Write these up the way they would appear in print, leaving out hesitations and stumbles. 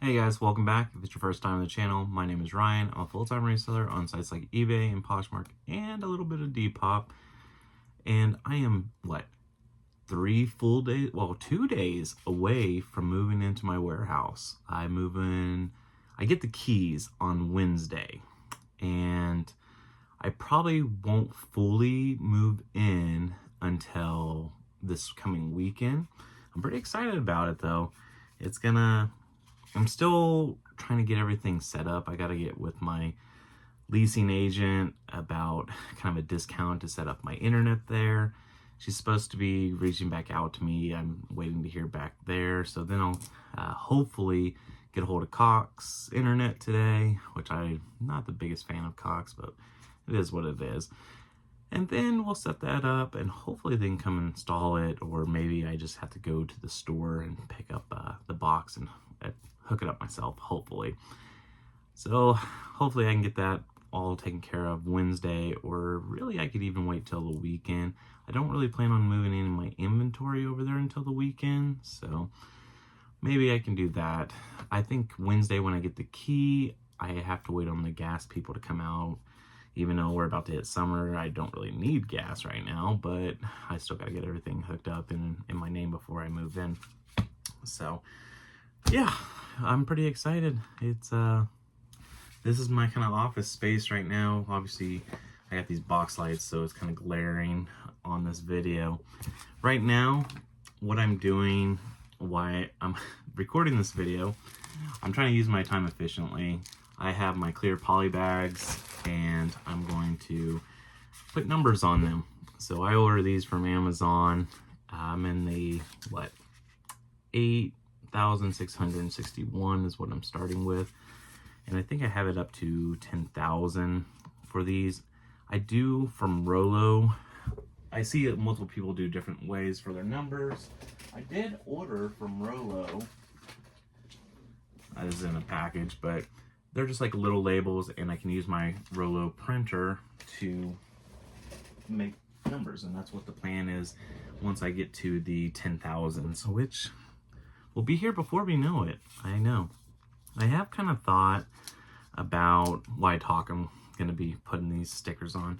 Hey guys, welcome back. If it's your first time on the channel, my name is Ryan. I'm a full-time reseller on sites like eBay and Poshmark and a little bit of Depop. And I am, 2 days away from moving into my warehouse. I get the keys on Wednesday. And I probably won't fully move in until this coming weekend. I'm pretty excited about it though. I'm still trying to get everything set up. I got to get with my leasing agent about kind of a discount to set up my internet there. She's supposed to be reaching back out to me. I'm waiting to hear back there. So then I'll hopefully get a hold of Cox Internet today, which I'm not the biggest fan of Cox, but it is what it is. And then we'll set that up and hopefully they can come and install it, or maybe I just have to go to the store and pick up the box and hook it up myself, hopefully. So hopefully I can get that all taken care of Wednesday, or really I could even wait till the weekend. I don't really plan on moving any of my inventory over there until the weekend, so maybe I can do that. I think Wednesday when I get the key, I have to wait on the gas people to come out. Even though we're about to hit summer, I don't really need gas right now, but I still got to get everything hooked up in my name before I move in. So yeah, I'm pretty excited. This is my kind of office space right now. Obviously, I got these box lights, so it's kind of glaring on this video. Right now, what I'm doing, why I'm recording this video, I'm trying to use my time efficiently. I have my clear poly bags, and I'm going to put numbers on them. So I order these from Amazon. I'm in the, 8,661 is what I'm starting with. And I think I have it up to 10,000 for these. I do from Rollo. I see it, multiple people do different ways for their numbers. I did order from Rollo. That is in a package, but they're just like little labels, and I can use my Rollo printer to make numbers, and that's what the plan is once I get to the 10,000s, which will be here before we know it. I know. I have kind of thought about why I'm going to be putting these stickers on,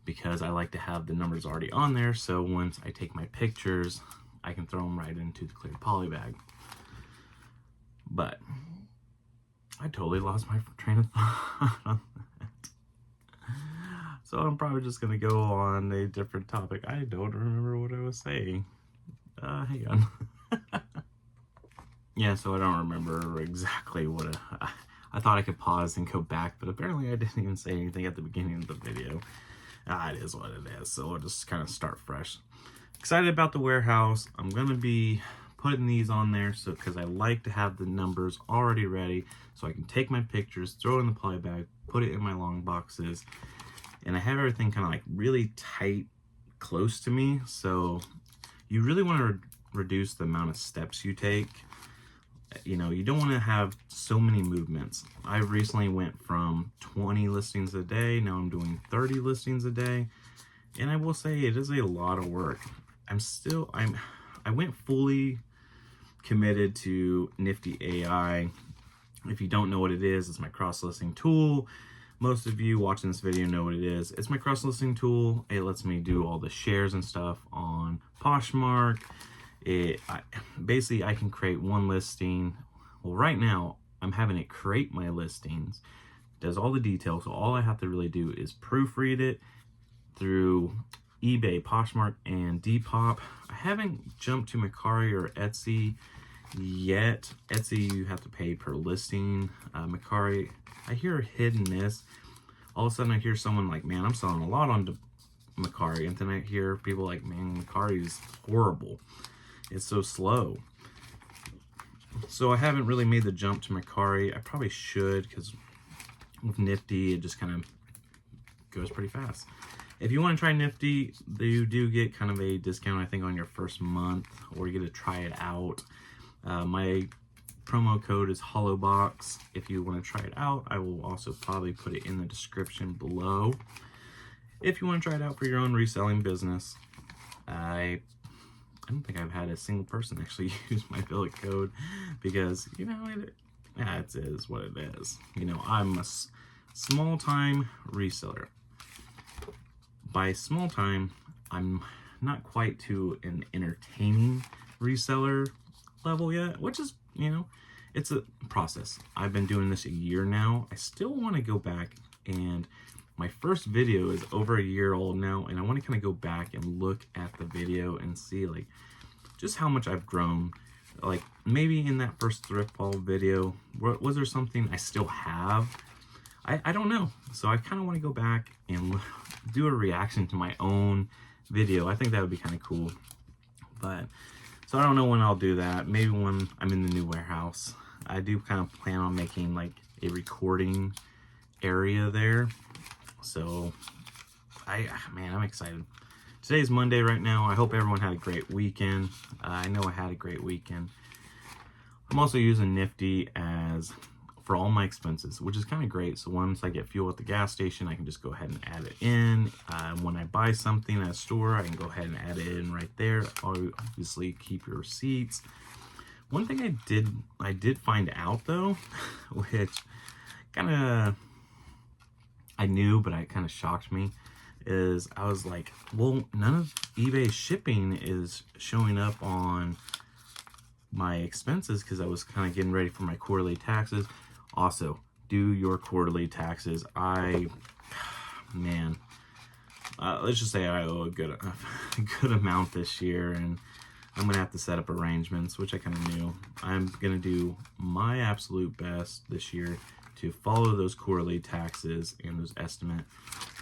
because I like to have the numbers already on there, so once I take my pictures, I can throw them right into the clear poly bag. But I totally lost my train of thought on that. So I'm probably just going to go on a different topic. I don't remember what I was saying. Hang on. Yeah, so I don't remember exactly what I thought I could pause and go back, but apparently I didn't even say anything at the beginning of the video. It is what it is, so we'll just kind of start fresh. Excited about the warehouse. I'm going to be putting these on there because I like to have the numbers already ready so I can take my pictures, throw it in the poly bag, put it in my long boxes, and I have everything kind of like really tight close to me. So you really want to reduce the amount of steps you take. You know, you don't want to have so many movements. I recently went from 20 listings a day, now I'm doing 30 listings a day, and I will say it is a lot of work. I went fully committed to Nifty AI. If you don't know what it is, it's my cross-listing tool. Most of you watching this video know what it is. It's my cross-listing tool. It lets me do all the shares and stuff on Poshmark. Basically, I can create one listing. Well, right now, I'm having it create my listings. It does all the details, so all I have to really do is proofread it through eBay, Poshmark, and Depop. I haven't jumped to Mercari or Etsy yet. Etsy, you have to pay per listing. Mercari, I hear hit and miss. All of a sudden, I hear someone like, man, I'm selling a lot on Mercari. And then I hear people like, man, Mercari is horrible. It's so slow. So I haven't really made the jump to Mercari. I probably should, because with Nifty, it just kind of goes pretty fast. If you want to try Nifty, you do get kind of a discount, I think, on your first month, or you get to try it out. My promo code is HOLLOWBOX. If you want to try it out, I will also probably put it in the description below. If you want to try it out for your own reselling business, I don't think I've had a single person actually use my affiliate code, because, you know, That is what it is. You know, I'm a small-time reseller. By small time, I'm not quite to an entertaining reseller level yet, which is, you know, it's a process. I've been doing this a year now. I still want to go back, and my first video is over a year old now, and I want to kind of go back and look at the video and see like just how much I've grown. Like maybe in that first thrift haul video, was there something I still have? I don't know. So I kind of want to go back and do a reaction to my own video. I think that would be kind of cool. But so I don't know when I'll do that. Maybe when I'm in the new warehouse. I do kind of plan on making like a recording area there. So man, I'm excited. Today's Monday right now. I hope everyone had a great weekend. I know I had a great weekend. I'm also using Nifty as for all my expenses, which is kind of great. So once I get fuel at the gas station, I can just go ahead and add it in. When I buy something at a store, I can go ahead and add it in right there. Obviously, keep your receipts. One thing I did find out though, which kind of I knew, but it kind of shocked me, is I was like, well, none of eBay's shipping is showing up on my expenses because I was kind of getting ready for my quarterly taxes. Also, do your quarterly taxes. Man, let's just say I owe a good amount this year, and I'm gonna have to set up arrangements, which I kind of knew. I'm gonna do my absolute best this year to follow those quarterly taxes and those estimates.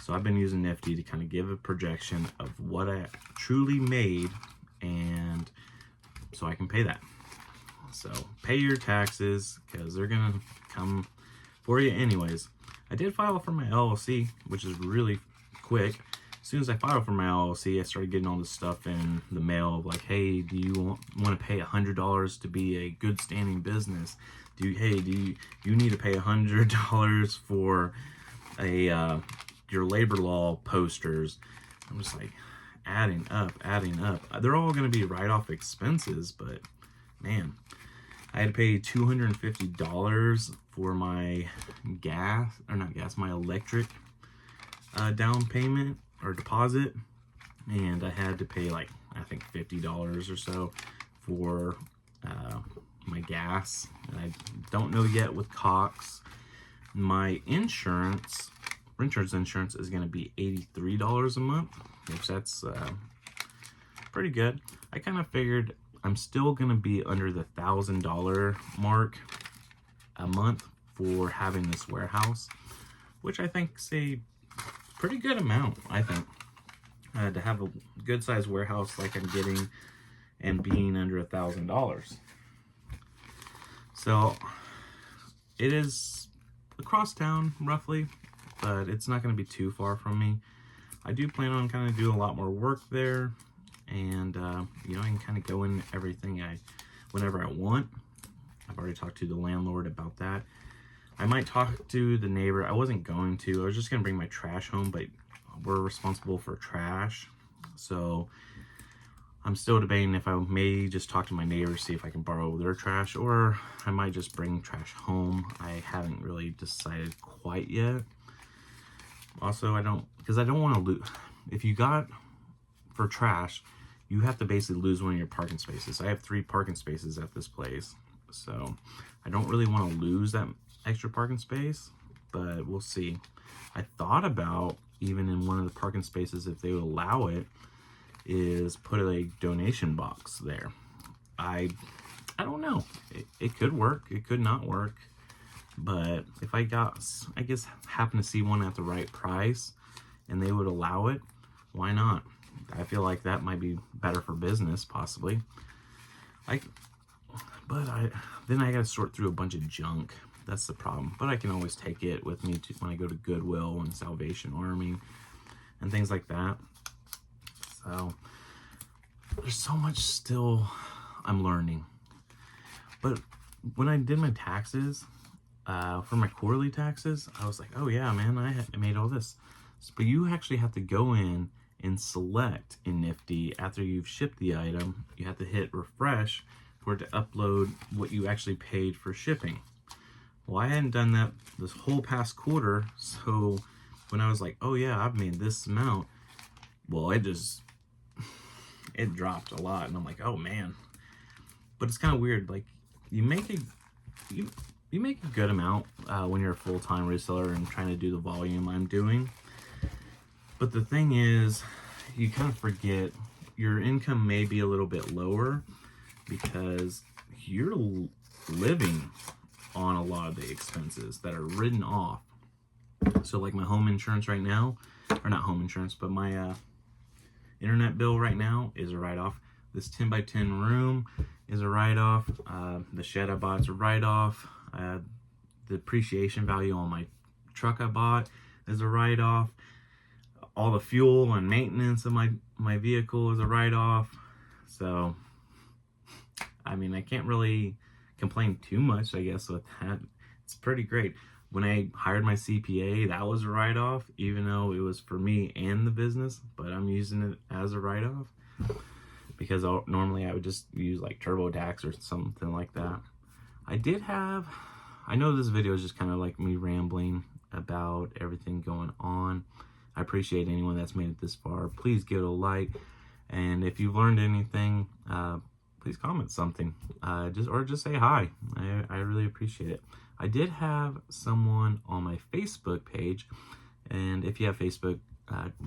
So I've been using Nifty to kind of give a projection of what I truly made, and so I can pay that. So pay your taxes because they're gonna come for you anyways. I did file for my LLC, which is really quick. As soon as I filed for my LLC, I started getting all this stuff in the mail of like, hey, do you want to pay $100 to be a good standing business? Do you need to pay $100 for your labor law posters? I'm just like adding up. They're all going to be write-off expenses, but man, I had to pay $250 for my my electric down payment or deposit, and I had to pay like I think $50 or so for my gas. And I don't know yet with Cox. My renter's insurance is going to be $83 a month, which that's pretty good. I kind of figured I'm still going to be under the $1,000 mark a month for having this warehouse, which I think is a pretty good amount, I think, to have a good sized warehouse like I'm getting and being under $1,000. So it is across town roughly, but it's not going to be too far from me. I do plan on kind of doing a lot more work there, and you know, I can kind of go in everything whenever I want. I've already talked to the landlord about that. I might talk to the neighbor. I wasn't going to. I was just going to bring my trash home, but we're responsible for trash. So I'm still debating if I may just talk to my neighbor, see if I can borrow their trash, or I might just bring trash home. I haven't really decided quite yet. Also, I don't want to lose. If you got for trash, you have to basically lose one of your parking spaces. I have 3 parking spaces at this place, so I don't really want to lose that extra parking space, but we'll see. I thought about even in one of the parking spaces, if they would allow it, is put a donation box there. I don't know. It could work. It could not work. But if I happen to see one at the right price and they would allow it, why not? I feel like that might be better for business, possibly. Then I gotta sort through a bunch of junk. That's the problem. But I can always take it with me when I go to Goodwill and Salvation Army and things like that. So there's so much still I'm learning. But when I did my taxes, for my quarterly taxes, I was like, oh yeah, man, I made all this. But you actually have to go in and select in Nifty after you've shipped the item. You have to hit refresh for it to upload what you actually paid for shipping. Well, I hadn't done that this whole past quarter, so when I was like, oh yeah, I've made this amount, well, it dropped a lot, and I'm like, oh man. But it's kind of weird, like you make a good amount when you're a full-time reseller and trying to do the volume I'm doing. But the thing is, you kind of forget your income may be a little bit lower because you're living on a lot of the expenses that are written off. So like my home insurance right now, or not home insurance, but my internet bill right now is a write-off. This 10 by 10 room is a write-off. The shed I bought is a write-off. The depreciation value on my truck I bought is a write-off. All the fuel and maintenance of my vehicle is a write-off. So, I mean, I can't really complain too much, I guess, with that. It's pretty great. When I hired my CPA, that was a write-off, even though it was for me and the business, but I'm using it as a write-off because normally I would just use like TurboTax or something like that. I know this video is just kind of like me rambling about everything going on. I appreciate anyone that's made it this far. Please give it a like, and if you've learned anything, please comment something, just say hi. I really appreciate it. I did have someone on my Facebook page, and if you have Facebook,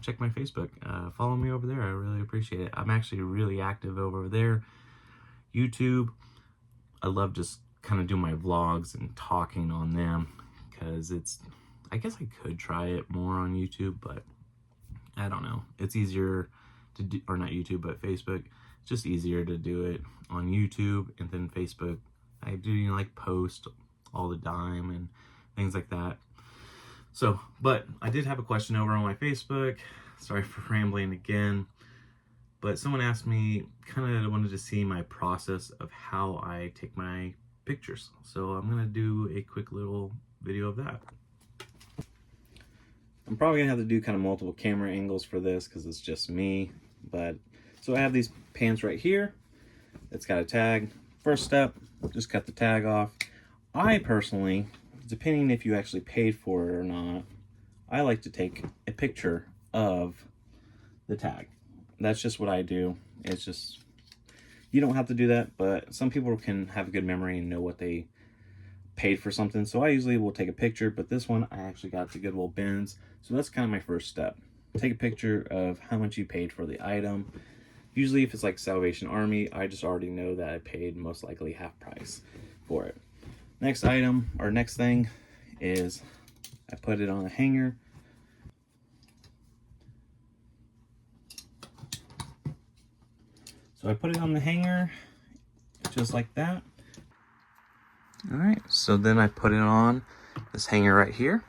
check my Facebook. Follow me over there. I really appreciate it. I'm actually really active over there. YouTube, I love just kind of doing my vlogs and talking on them because I guess I could try it more on YouTube, but I don't know. It's easier to do, or not YouTube, but Facebook. It's just easier to do it on YouTube, and then Facebook, I do like post all the time and things like that. So, but I did have a question over on my Facebook. Sorry for rambling again, but someone asked me, kind of wanted to see my process of how I take my pictures. So I'm gonna do a quick little video of that. I'm probably gonna have to do kind of multiple camera angles for this because it's just me, but so I have these pants right here. It's got a tag. First step, just cut the tag off. I personally, depending if you actually paid for it or not, I like to take a picture of the tag. That's just what I do. It's just, you don't have to do that, but some people can have a good memory and know what they paid for something. So I usually will take a picture, but this one I actually got the Goodwill bins. So that's kind of my first step. Take a picture of how much you paid for the item. Usually if it's like Salvation Army, I just already know that I paid most likely half price for it. Next item, or next thing, is I put it on a hanger. So I put it on the hanger, just like that. All right, so then I put it on this hanger right here.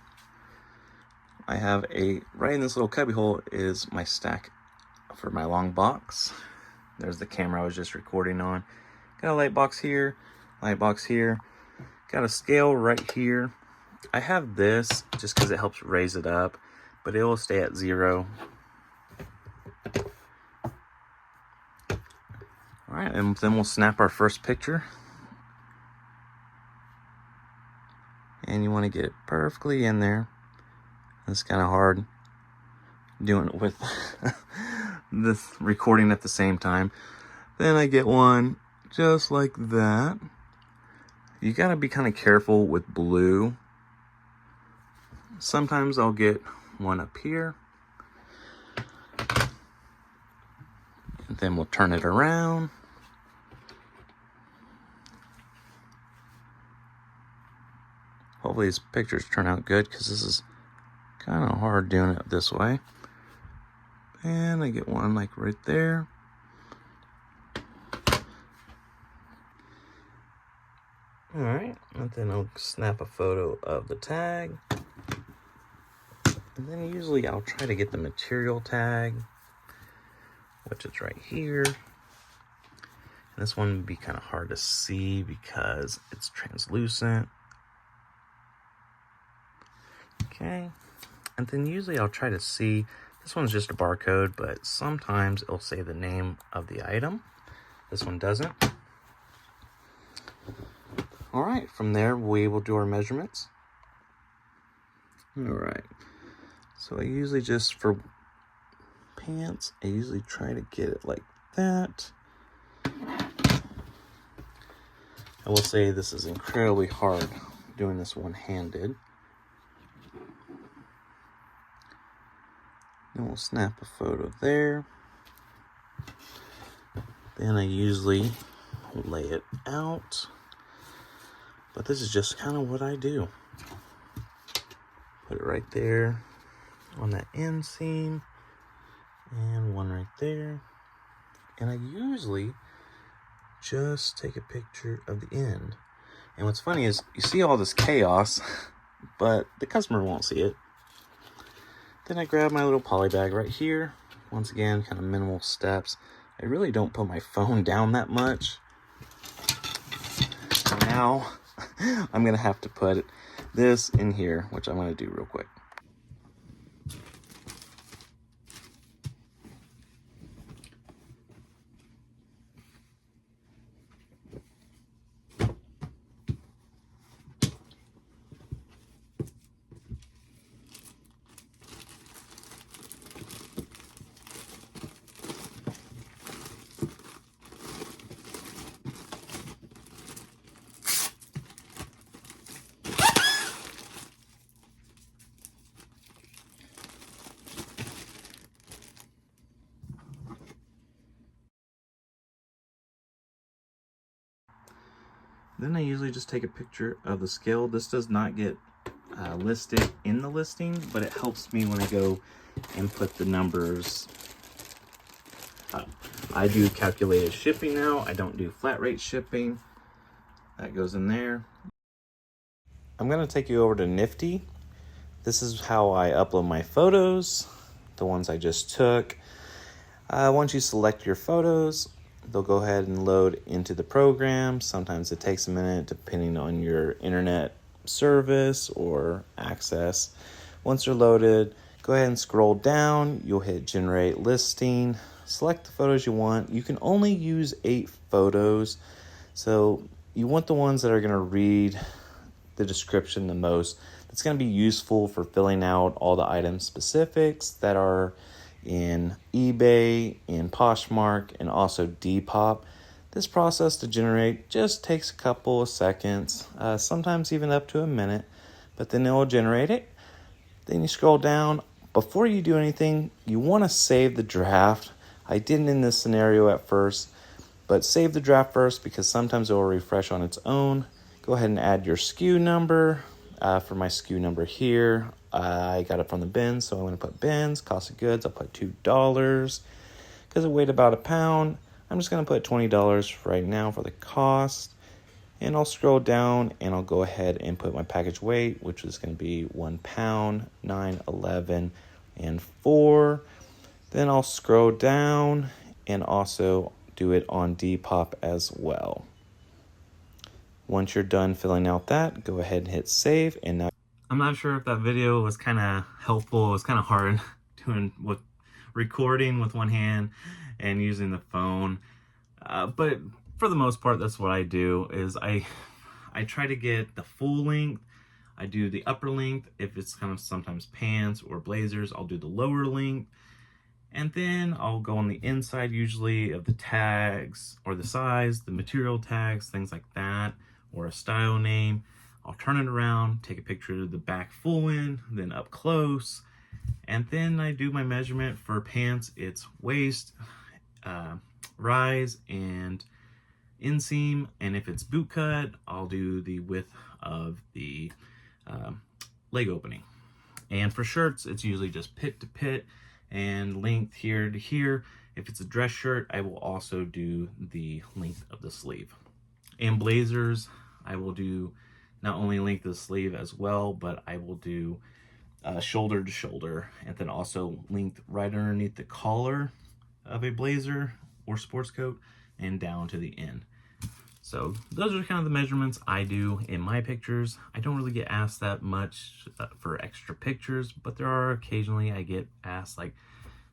I have right in this little cubby hole is my stack for my long box. There's the camera I was just recording on. Got a light box here, got a scale right here. I have this just because it helps raise it up, but it will stay at 0. All right, and then we'll snap our first picture. And you want to get it perfectly in there. It's kind of hard doing it with this recording at the same time. Then I get one just like that. You got to be kind of careful with blue. Sometimes I'll get one up here. And then we'll turn it around. Hopefully these pictures turn out good because this is kind of hard doing it this way. And I get one like right there. All right, and then I'll snap a photo of the tag. And then usually I'll try to get the material tag, which is right here. And this one would be kind of hard to see because it's translucent. Okay, and then usually I'll try to see, this one's just a barcode, but sometimes it'll say the name of the item. This one doesn't. All right, from there, we will do our measurements. All right, so I usually just, for pants, I usually try to get it like that. I will say this is incredibly hard doing this one-handed. Then we'll snap a photo there. Then I usually lay it out. But this is just kind of what I do. Put it right there on that inseam. And one right there. And I usually just take a picture of the end. And what's funny is you see all this chaos, but the customer won't see it. Then I grab my little poly bag right here. Once again, kind of minimal steps. I really don't put my phone down that much. Now, I'm gonna have to put this in here, which I'm gonna do real quick. Then I usually just take a picture of the scale. This does not get listed in the listing, but it helps me when I go and put the numbers up. I do calculated shipping now. I don't do flat rate shipping. That goes in there. I'm gonna take you over to Nifty. This is how I upload my photos, the ones I just took. Once you select your photos, they'll go ahead and load into the program. Sometimes it takes a minute depending on your internet service or access. Once they're loaded, go ahead and scroll down. You'll hit generate listing. Select the photos you want. You can only use 8 photos. So you want the ones that are going to read the description the most. That's going to be useful for filling out all the item specifics that are in eBay, in Poshmark, and also Depop. This process to generate just takes a couple of seconds, sometimes even up to a minute, but then it will generate it. Then you scroll down. Before you do anything, you want to save the draft. I didn't in this scenario at first, but save the draft first because sometimes it will refresh on its own. Go ahead and add your SKU number. For my SKU number here, I got it from the bins, so I'm going to put bins, cost of goods, I'll put $2. Because it weighed about a pound, I'm just going to put $20 right now for the cost. And I'll scroll down and I'll go ahead and put my package weight, which is going to be 1 pound, 9, 11, and 4. Then I'll scroll down and also do it on Depop as well. Once you're done filling out that, go ahead and hit save. And now, I'm not sure if that video was kind of helpful. It was kind of hard doing with recording with one hand and using the phone. But for the most part, that's what I do is I try to get the full length. I do the upper length. If it's kind of sometimes pants or blazers, I'll do the lower length. And then I'll go on the inside usually of the tags or the size, the material tags, things like that, or a style name. I'll turn it around, take a picture of the back full in, then up close, and then I do my measurement for pants. It's waist, rise, and inseam, and if it's boot cut, I'll do the width of the leg opening. And for shirts, it's usually just pit to pit and length here to here. If it's a dress shirt, I will also do the length of the sleeve. And blazers, I will do not only length of the sleeve as well, but I will do shoulder to shoulder, and then also length right underneath the collar of a blazer or sports coat and down to the end. So those are kind of the measurements I do in my pictures. I don't really get asked that much for extra pictures, but there are occasionally I get asked like,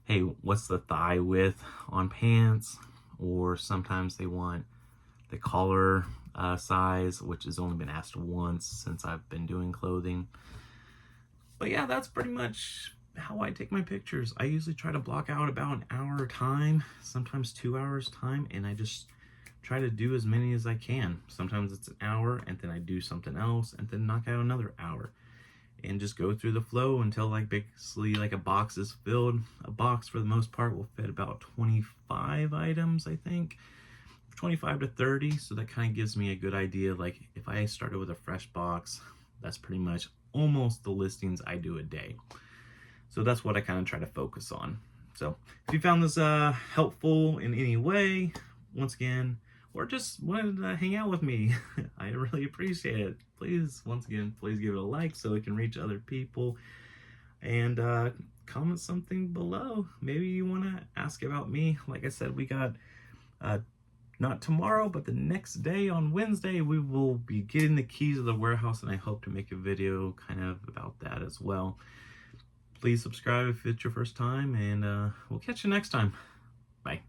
hey, what's the thigh width on pants? Or sometimes they want the collar size, which has only been asked once since I've been doing clothing. But yeah, that's pretty much how I take my pictures. I usually try to block out about an hour time, sometimes 2 hours time, and I just try to do as many as I can. Sometimes it's an hour, and then I do something else, and then knock out another hour, and just go through the flow until like basically like a box is filled. A box for the most part will fit about 25 items, I think, 25 to 30. So that kind of gives me a good idea. Like if I started with a fresh box, that's pretty much almost the listings I do a day. So that's what I kind of try to focus on. So if you found this helpful in any way, once again, or just wanted to hang out with me, I really appreciate it. Please, once again, please give it a like so it can reach other people. And comment something below. Maybe you want to ask about me. Like I said, we got, not tomorrow, but the next day on Wednesday, we will be getting the keys of the warehouse, and I hope to make a video kind of about that as well. Please subscribe if it's your first time, and we'll catch you next time. Bye.